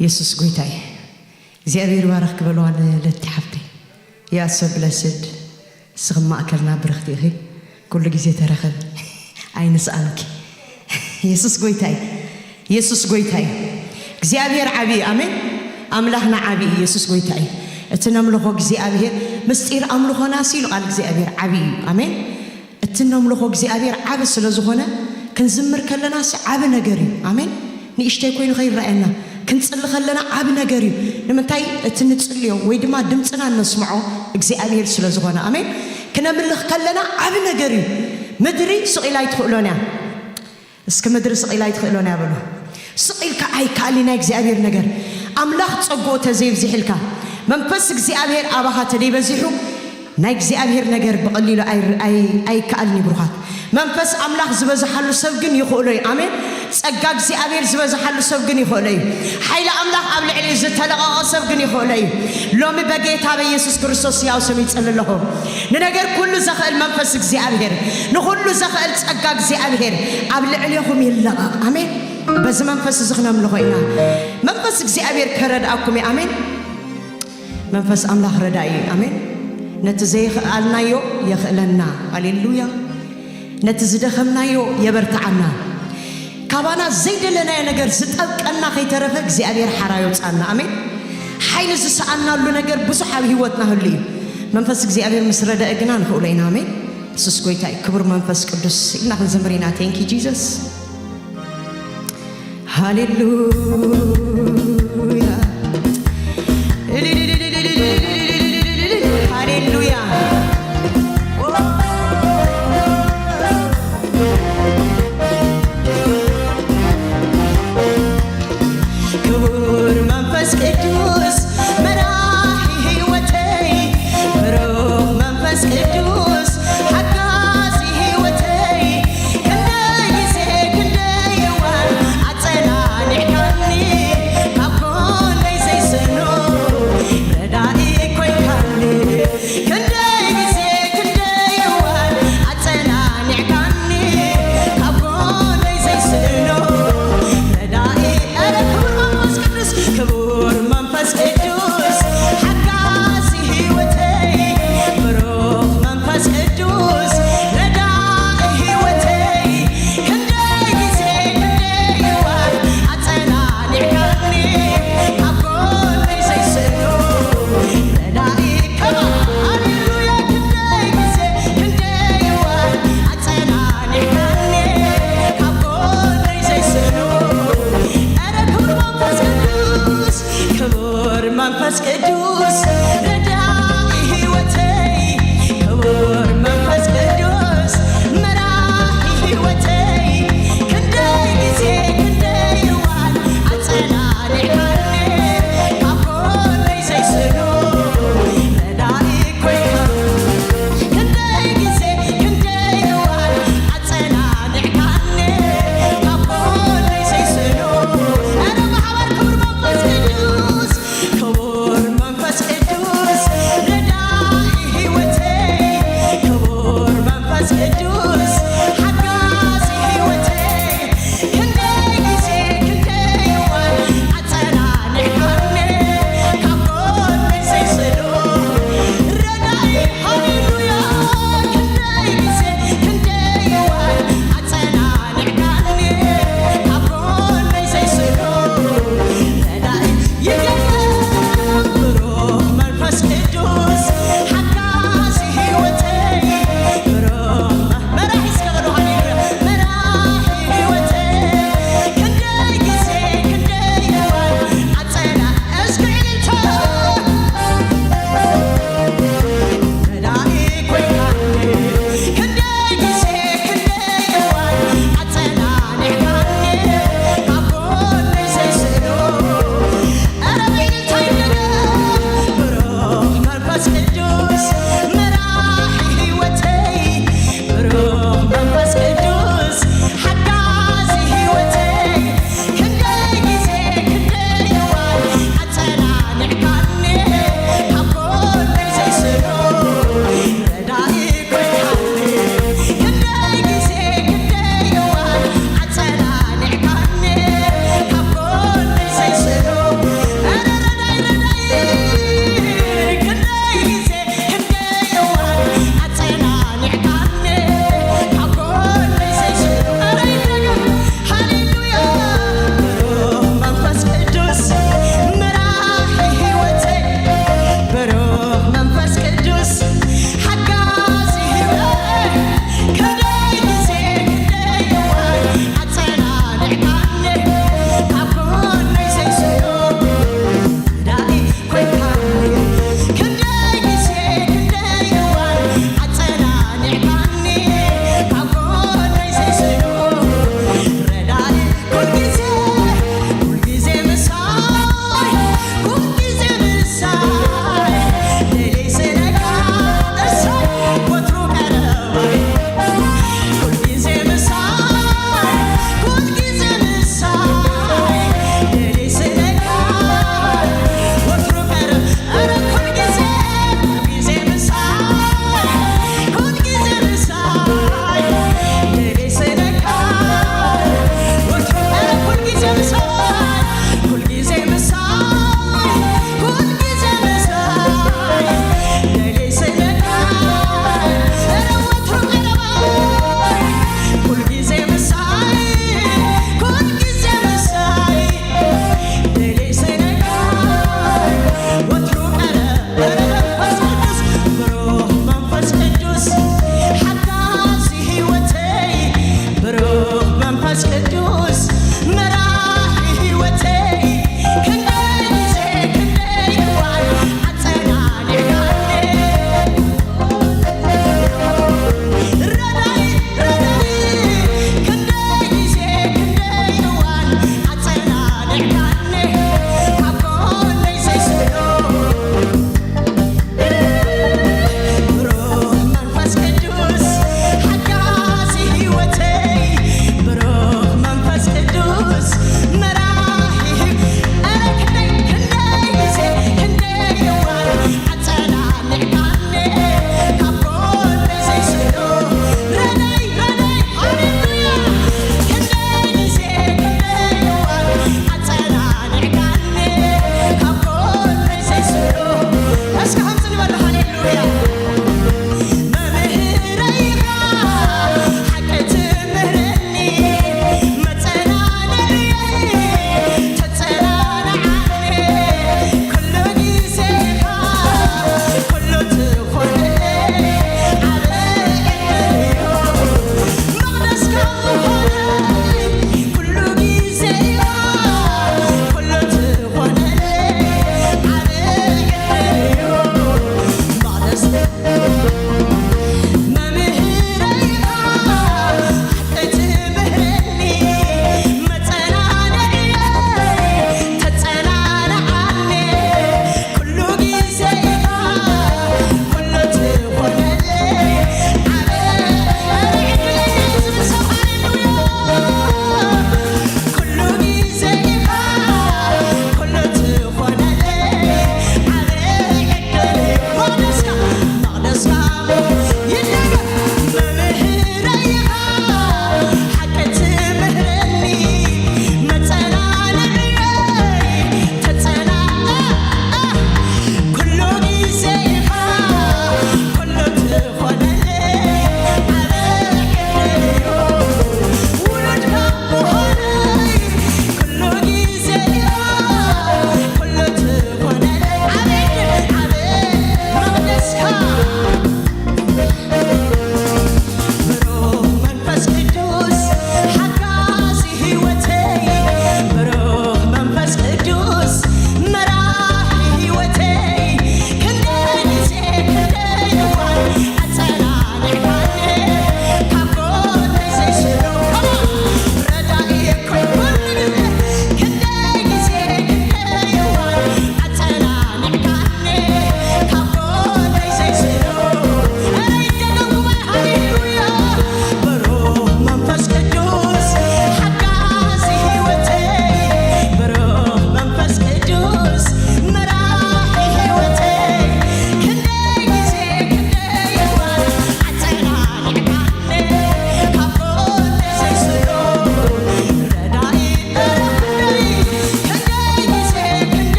يسوس قويتاي زيابير وارخ كبلوان للتحفتي يا سو بلسد سغم ما أكلنا برختي كل جزء ترخب عين سألك يسوس قويتاي يسوس قويتاي زيابير عبي أمين أملاحنا عبي يسوس قويتاي اتنملخو زيابير مستير أملخو ناسيلو قال زيابير عبي أمين اتنملخو زيابير عبي سلازخونا كنزمر كلنا عبي نجري أمين نيشتي كوين غير رأينا كنصلي خلنا عب نجاري لما تاي تنتصليو ويدما دمصنا نسمعو እግዚአብሔር ስለዝሆነ አሜን ከነምልህ ከለና عب نجاري مدري سئلا يدخلونا እስከ مدري سئلا يدخلونا ያበሉ سئلك አይ ካሊና እግዚአብሔር ነገር አምላክ ጸጎ ተዘይብ ዝሕልካ መንፈስ እግዚአብሔር አባኻ ተደይበዚሑ ናይ እግዚአብሔር ነገር በቀሊሉ አይ ካልኒ ብሩኻት መንፈስ አምላክ ዝበዛሐሉ ሰብ ግን ይخولይ አሜን ጸጋ እግዚአብሔር ዝበዛሐሉ ሰብ ግን ይخولይ ኃይለ አምላክ ኣብ ልዕሊ ዝተለቀቀ ሰብ ግን ይخولይ ሎሚ በጌታ በኢየሱስ ክርስቶስ ያው ስም ይጸልልሁ ነገር ሁሉ ዘኸል መንፈስ እግዚአብሔር ንሁሉ ዘኸል ጸጋ እግዚአብሔር ኣብ ልዕሊኩም ይለቀቅ አሜን በዚህ መንፈስ ዝኽነም ለሆይና መንፈስ እግዚአብሔር ከረዳኩም አሜን መንፈስ አምላክ ረዳይ አሜን ነትዘይኽ አልናዮ ይኽለና ሃሌሉያ ነትዝደኸምናዮ የበርታዓና ካባና ዘይደለና ነገር ዝጠብቀና ከይተረፈ እግዚአብሔር ሓራዮ ጻና አሜን ኃይል ዝሰአናሉ ነገር ብዙሕ ኣብ ህይወትና ሁሉ መንፈስ እግዚአብሔር መስረዳ እግና ንኹለይና አሜን ኢየሱስ ጎይታይ ክብር መንፈስ ቅዱስ ኢና ክንዘምሪና ቴንክ ዩ ጂሰስ ሃሌሉያ ሃሌሉያ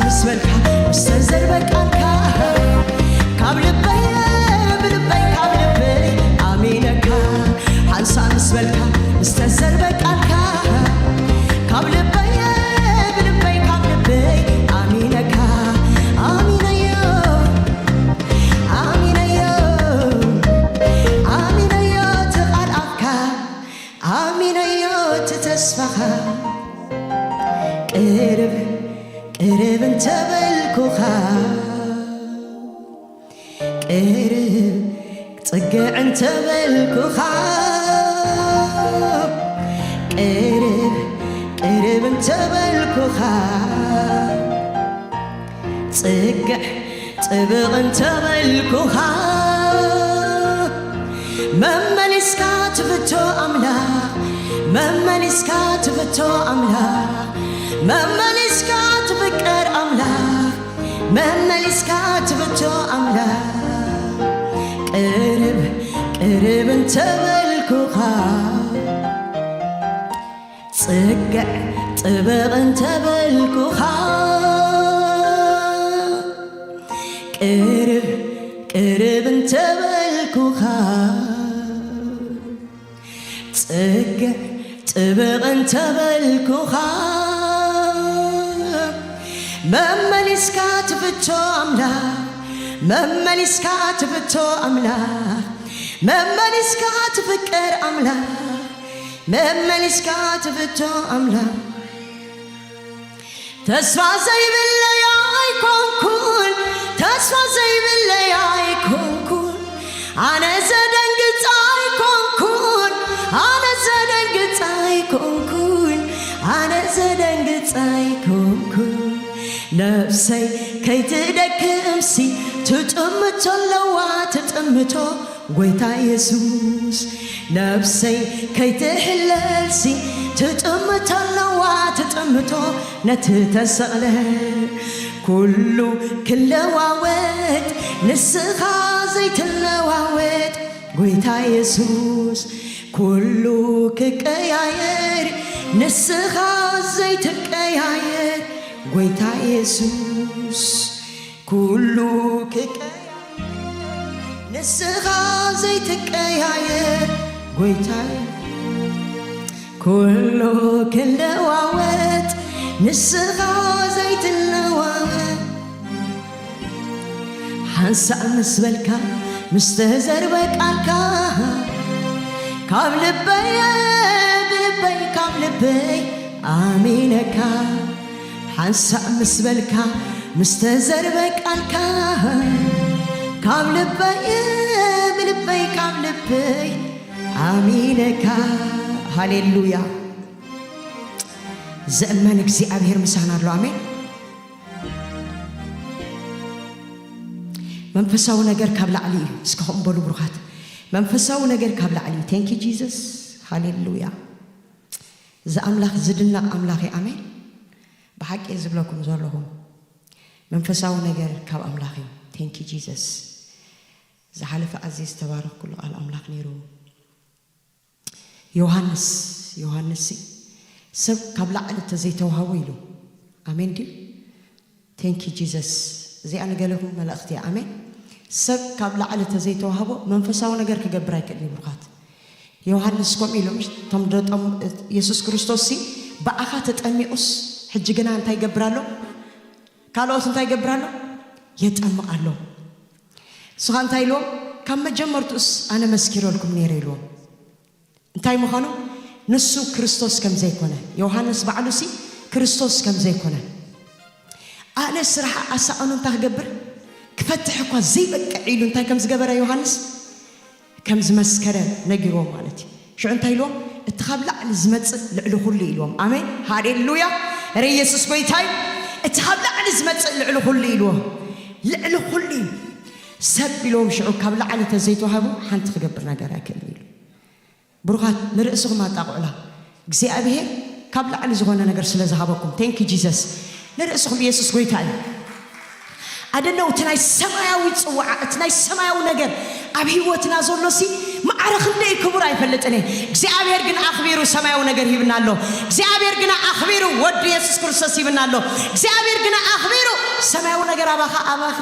مسبلكا مستزر بقالكا كابلبي بلبي كابلبي آمينكا حنسا مسبلكا مستزر بقالكا كابلبي بلبي كابلبي آمينكا آمين أيو آمين أيو آمين أيو تقالكا آمين أيو تتسفخا قرب قرب انت بالكوخا قرب تقع انت بالكوخا قرب قرب انت بالكوخا تقع طبق انت بالكوخا مملسكا تفتو أملاك مملسكا تفتو أملاك مملسكا تفكر أملاك مملسكا تفتو أملاك قرب قرب انت بالكوخا تقع طبق انت بالكوخا قرب قرب انت بالكوخا تقع طبق انت بالكوخا مملسكا تفتو أملاك مملسكا تفتو أملاك مملسكا تفكر أملاك مملسكا تفتو أملاك تسفى زي باللياي كونكون تسفى زي باللياي كونكون أنا زدنقت أي كونكون أنا زدنقت أي كونكون أنا زدنقت أي كونكون نفسي كي تدكمسي تتأمتو لوا تتأمتو ويتا يسوس نفسي كي تحللسي تتأمتو لوا تتأمتو نتتسأله كل واوت نسخا زيت اللواوت ويتا يسوس كله كقياير نسخا زيت كقياير ويتا يسوس كله كقياير نسخا زيت كقياير ويتا كله كلواوت نسخا زيت اللواوت حنسا مسبلكا مستهزر بقالكا كابلبي بلبي كابلبي آمينكا حنسا مسبلكا مستهزر بقالكا كابلبي بلبي كابلبي آمينكا هاليلويا زأمانك زي أبهر مسانا له آمين منفساو نجر كابل علي اسكهم بلو بروخات منفساو نجر كابل علي thank you Jesus هاليلويا ز أملاك زدنا أملاكي آمين بحق يزبلكم زارلهم منفساو نجر كاب أملاكي thank you Jesus ز حلف عزيز تبارك كله على أملاك نيرو يوحنسي سب كابل على تزيتو هويلو آمين دي thank you Jesus زي أنا قالهم ملأختي آمين سب كابل على تزيتو هبو منفساو نجر كجبراي كلي بركات يوحنس كم إلهمش تمدت يسوع كريستوسي بأخات تأميؤس حججنا أنت يجبرالو كالوس أنت يجبرالو يتأمق الله سخان تايلو كم جمرتوس أنا مسكير لكم نيريلو أنتي مخانو نسو كريستوس كم زي كونه يوحنس بعلوسي كريستوس كم زي كونه أنا الصراحة أسألون تهجبر كفتح قا زي بكعيلون تاي كم زجبر يوحنس كم زمسكره نجيرو مالتي شو أنتي لهم اتخبل على زمت لعلو خلي لهم آمين هاليلويا ري يسوع بيتاي اتخبل على زمت لعلو خلي لهم لعلو خلي سب لهم شو كابل على تزيتو هبو حنت خجبرنا جراك الميلو بروحات نرأسهم ما تقوله جزء أبيه كابل على زغنا نجر سلا زهابكم thank you Jesus نرأسهم يسوع بيتاي أدنى وتناي سماوي تصوع تناي سماوي نجر أبيه وتنازل لسي ما አረክንደ ክቡር አይፈልጥኔ እግዚአብሔር ግን አክቢሩ ሰማያው ነገር ይብናሎ እግዚአብሔር ግን አክቢሩ ወድ ኢየሱስ ክርስቶስ ይብናሎ እግዚአብሔር ግን አክቢሩ ሰማያው ነገር አባኻ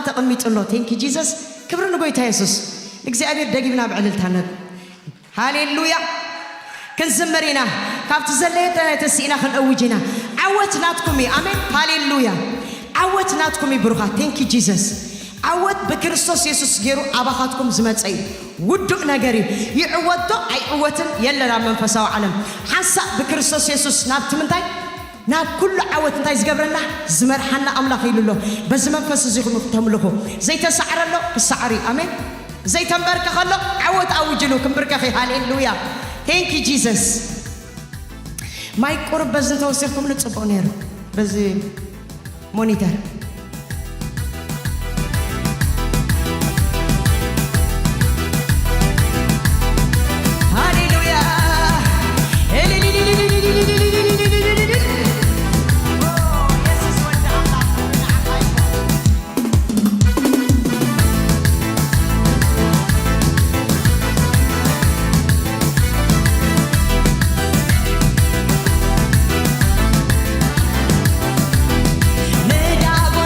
ተቀሚጥሎ ቴንክ ጂሰስ ክብር ንጎይታ ኢየሱስ እግዚአብሔር ደግብና በዕልልታነ ሃሌሉያ ከንዝመሪና ካብት ዘለየተ ተሲና ከንእውጂና ዓወትናትኩም አሜን ሃሌሉያ ዓወትናትኩም ብሩኻ ቴንክ ጂሰስ ዓወት በክርስቶስ ኢየሱስ ገይሩ አባኻትኩም ዝመጸይ ውዱቅ ነገር ይዕወቶ አይዕወትን የለና መንፈሳው ዓለም ሓሳብ በክርስቶስ ኢየሱስ ናብት ምንታይ ናብ ኩሉ ዓወት እንታይ ዝገብረና ዝመርሐና አምላኽ ይልሎ በዚ መንፈስ እዚኹም ተምልኹ ዘይተሳዕረሎ ክሳዕሪ አሜን ዘይተንበርከኸሎ ዓወት አውጅሉ ክንብርከኺ ሃሌሉያ ቴንክ ዩ ጂሰስ ማይ ቁርብ በዚ ተወሲርኩም ልጽብቕ ነይሩ በዚ ሞኒተር Neda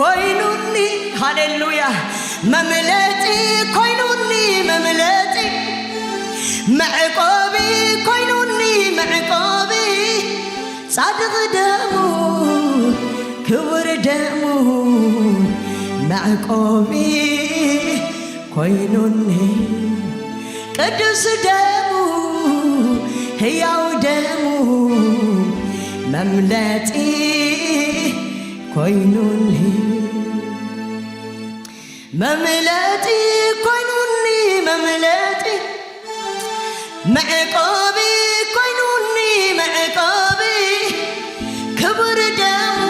ኮይኑኒ ሃሌሉያ መምለጢ ኮይኑኒ መምለጢ መዕቆቢ ኮይኑኒ መዕቆቢ ጻድቕ ደሙ ክቡር ደሙ መዕቆቢ ኮይኑኒ ቅዱስ ደሙ ሕያው ደሙ መምለጢ ኮይኑኒ መምለጢ ኮይኑኒ መምለጢ መዕቆቢ ኮይኑኒ መዕቆቢ ክቡር ደሙ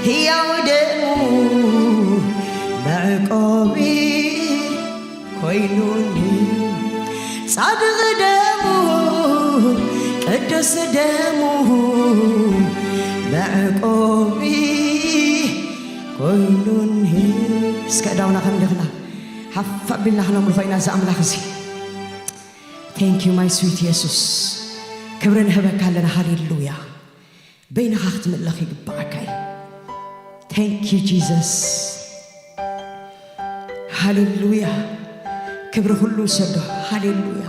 ሕያው ደሙ መዕቆቢ ኮይኑኒ ጻድቕ ደሙ ቅዱስ ደሙ መዕቆቢ ኮይኑኒ እስከ ዳውና ኸምልኽና ሓፍ ኣቢልና ኽነምልኾ ኢና እዚ ኣምላኽ እዚ ቴንክ ዩ ማይ ስዊት ኢየሱስ ክብሪ ንህበካ ኣለና ሃሌሉያ በይንኻ ክትምለኽ ይግባኣካ እዩ ቴንክ ዩ ጂዘስ ሃሌሉያ ክብሪ ኩሉ ሰዶ ሃሌሉያ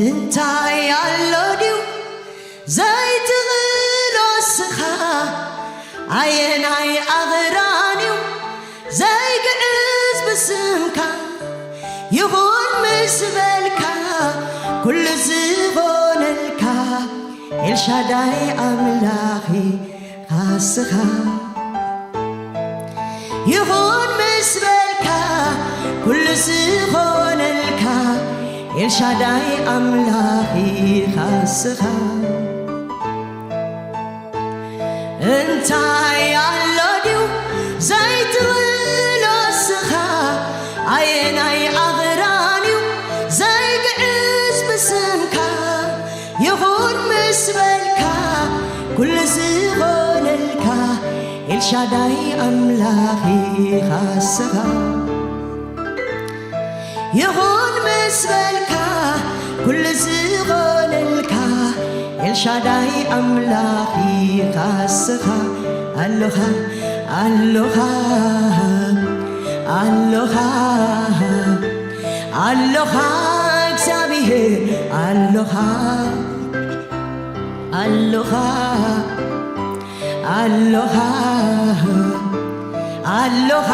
እንታይ ኣሎ ድዩ ዘይትኽእሎ እስኻ ኣየናይ ኣኽራን እዩ ዘይግዕዝ ብስምካ ይኹን ምስ በልካ ኩሉ ዝኾነልካ ኤልሻዳይ ኣምላኺ ካስኻ ይኹን ምስ በልካ ኩሉ ዝኾነልካ ኤልሻዳይ ኣምላኺ ካስኻ እንታይ ኣሎ ድዩ ዘይትኽእሎ እስኻ ኣየናይ ኣኽራን እዩ ዘይግዕዝ ብስምካ ይኹን ምስ በልካ ኩሉ ዝኾነልካ ኤልሻዳይ ኣምላኺ ካስኻ ይኹን ምስ በልካ ኩሉ ዝኾነልካ ኤልሻዳይ ኣምላኺ ካስኻ ኣሎኻ ኣሎኻ ኣሎኻ ኣሎኻ እግዚአብሔር ኣሎኻ ኣሎኻ ኣሎኻ ኣሎኻ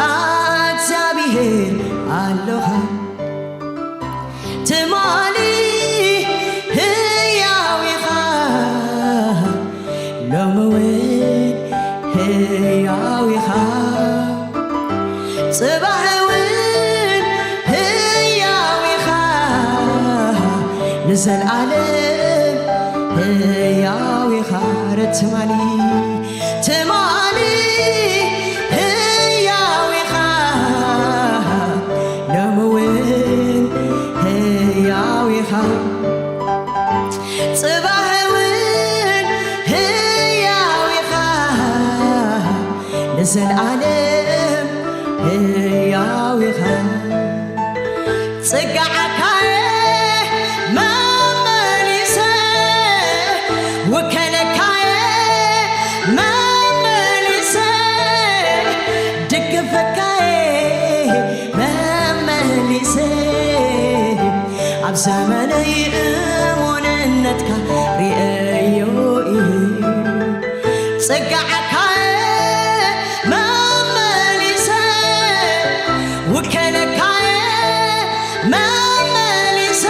እግዚአብሔር ኣሎኻ ትማሊ ሕያው ኢኻ ሎሚ እውን ሕያው ኢኻ ጽባሕ እውን ሕያው ኢኻ ንዘለዓለም ሕያው ኢኻ ትማሊ ትማሊ ሕያው ኢኻ ሎሚ እውን ሕያው ኢኻ ጽባሕ እውን ሕያው ኢኻ ንዘለዓለም ሕያው ኢኻ ጽጋዓካየ መመሊሰ ወከለካየ መመሊሰ ድግፈካየ መመሊሰ ኣብ ዘመነይ እሙንነትካ ርእዮ እዩ ጽጋዓካየ መመሊሰ ወከለካየ መመሊሰ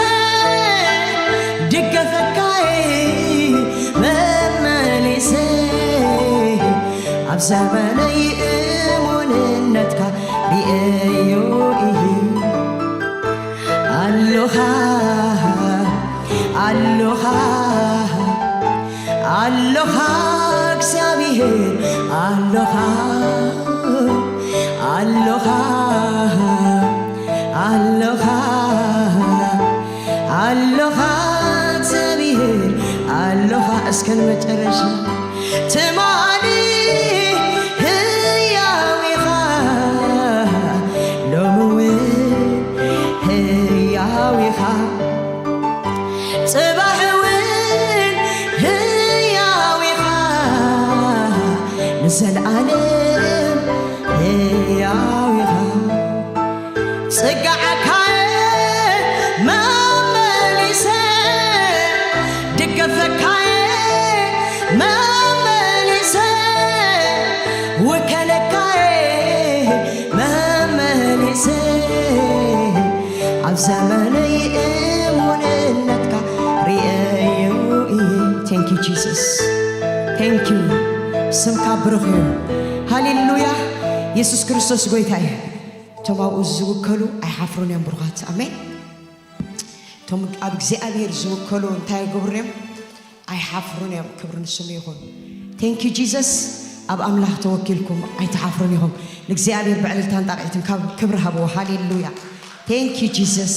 ድገፈካየ መመሊሰ ኣብ ዘመነይ እሙንነትካ ርእዮ እዩ ኣሎኻ ኣሎኻ ኣሎኻ እግዚአብሔር ኣሎኻ ኣሎኻ ኣሎኻ ኣሎኻ እግዚአብሔር ኣሎኻ እስከ መጨረሻ ትማሊ ሕያው ኢኻ ሎሚ እውን ሕያው ኢኻ ጽባሕ እውን ሕያው ኢኻ زلعالم ياويها صقعكاي ما مليسه دقفكاي ما مليسه وكلكاي ما مليسه عبزماني اموننتك ريايو. Thank you Jesus. Thank you. ስምካ ብሩኽ እዩ። ሃሌሉያ ኢየሱስ ክርስቶስ ጌታ እዩ። ቶም ኣብኡ ዝውከሉ ኣይሓፍሩን እዮም ብሩኻት ኣሜን። ቶም ኣብ እግዚኣብሔር ዝውከሉ እንታይ ይገብሩ እዮም? ኣይሓፍሩን እዮም። ክብሪ ንስሙ ይኹን። ቴንክ ዩ ጂሰስ። ኣብ ኣምላኽ ተወኪልኩም ኣይተሓፍሩን ኢኹም። ንእግዚኣብሔር ብዕልልታን ጣቕዒትን ካብ ክብሪ ሃብዎ። ሃሌሉያ ቴንክ ዩ ጂሰስ።